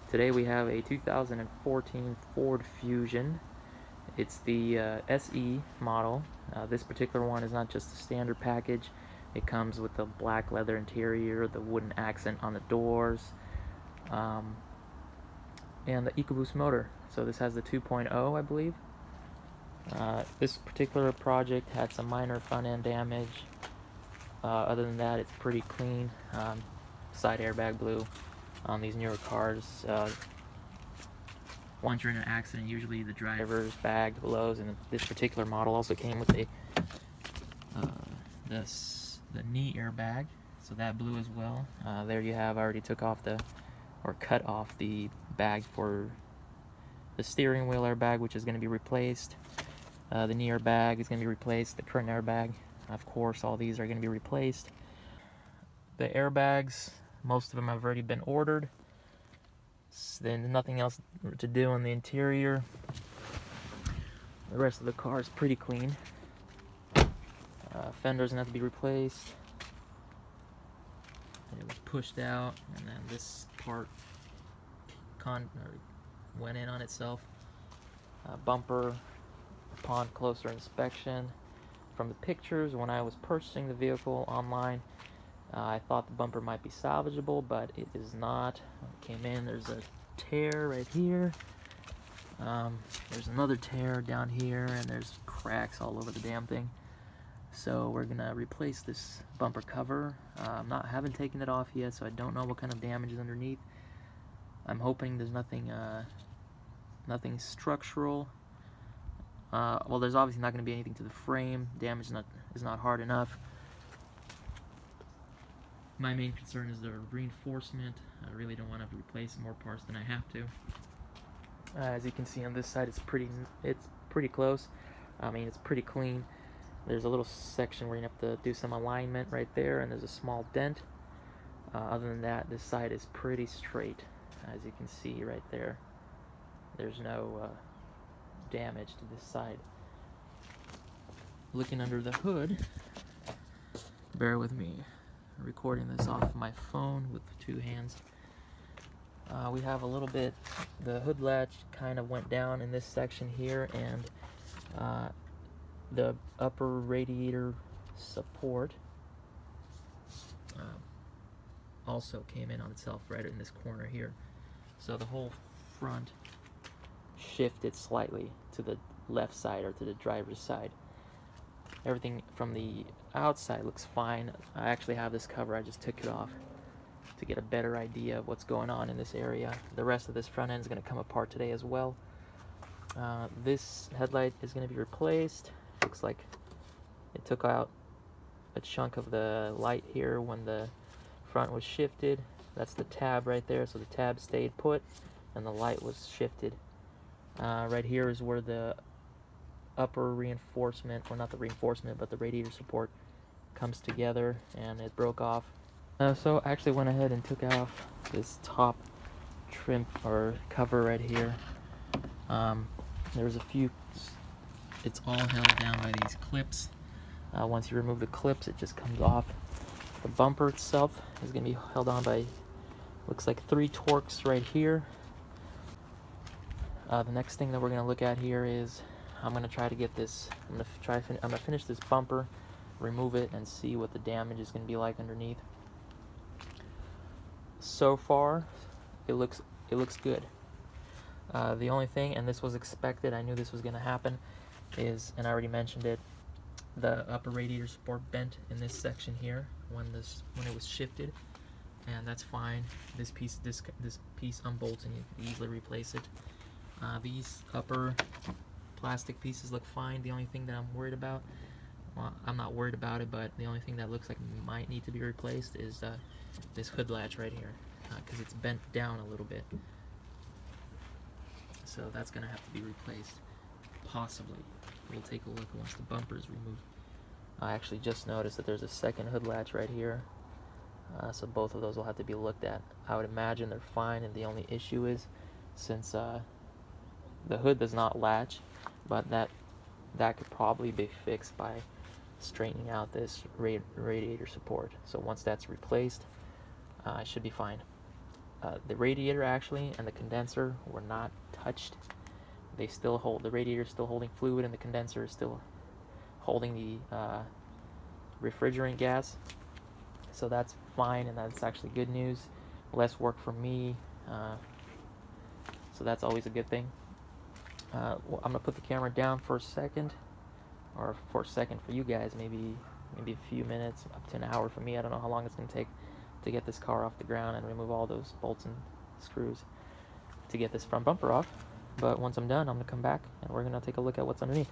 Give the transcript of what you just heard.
Today we have a 2014 Ford Fusion. It's the SE model. This particular one is not just a standard package. It comes with the black leather interior, the wooden accent on the doors, um, and the EcoBoost motor. So this has the 2.0, I believe. This particular project had some minor front end damage. Other than that, it's pretty clean. Side airbag blew on these newer cars. Once you're in an accident, usually the driver's bag blows, and this particular model also came with a the knee airbag, so that blew as well. There you have, I already took off or cut off the bag for the steering wheel airbag, which is going to be replaced. The knee airbag is going to be replaced. The current airbag, of course, all these are going to be replaced. The airbags, most of them have already been ordered. Then nothing else to do on the interior. The rest of the car is pretty clean. Fender's gonna have to be replaced. It was pushed out, and then this part went in on itself. Bumper, upon closer inspection, from the pictures when I was purchasing the vehicle online, I thought the bumper might be salvageable, but it is not. When it came in, there's a tear right here. There's another tear down here, and there's cracks all over the damn thing. So we're gonna replace this bumper cover. Haven't taken it off yet, so I don't know what kind of damage is underneath. I'm hoping there's nothing structural. Well, there's obviously not going to be anything to the frame. Damage is not hard enough. My main concern is the reinforcement. I really don't want to have to replace more parts than I have to. As you can see on this side, it's pretty close. I mean, it's pretty clean. There's a little section where you have to do some alignment right there, and there's a small dent. Other than that, this side is pretty straight. As you can see right there, there's no damage to this side. Looking under the hood, bear with me, I'm recording this off my phone with 2 hands. We have a little bit, the hood latch kind of went down in this section here, and the upper radiator support also came in on itself right in this corner here. So the whole front shifted slightly to the left side, or to the driver's side. Everything from the outside looks fine. I actually have this cover, I just took it off to get a better idea of what's going on in this area. The rest of this front end is going to come apart today as well. This headlight is going to be replaced. Looks like it took out a chunk of the light here when the front was shifted. That's the tab right there, so the tab stayed put and the light was shifted. Right here is where the upper reinforcement, or not the reinforcement, but the radiator support comes together, and it broke off. So I actually went ahead and took off this top trim or cover right here. There's a few, it's all held down by these clips. Once you remove the clips, it just comes off. The bumper itself is going to be held on by, looks like 3 Torx right here. The next thing that we're going to look at here is, I'm going to try to get this, I'm going to finish this bumper, remove it, and see what the damage is going to be like underneath. So far, it looks good. The only thing, and this was expected, I knew this was going to happen, is, and I already mentioned it, the upper radiator support bent in this section here when it was shifted, and that's fine. This piece unbolts and you can easily replace it. These upper plastic pieces look fine. The only thing that I'm worried about, well, I'm not worried about it, but the only thing that looks like might need to be replaced is this hood latch right here, because it's bent down a little bit. So that's going to have to be replaced, possibly. We'll take a look once the bumper is removed. I actually just noticed that there's a second hood latch right here, so both of those will have to be looked at. I would imagine they're fine, and the only issue is, since the hood does not latch, but that could probably be fixed by straightening out this radiator support. So once that's replaced, it should be fine. The radiator actually and the condenser were not touched. They still hold, the radiator is still holding fluid and the condenser is still holding the refrigerant gas. So that's fine, and that's actually good news. Less work for me, so that's always a good thing. Well, I'm gonna put the camera down for a second, or for a second for you guys, maybe a few minutes, up to an hour for me. I don't know how long it's gonna take to get this car off the ground and remove all those bolts and screws to get this front bumper off. But once I'm done, I'm gonna come back and we're gonna take a look at what's underneath.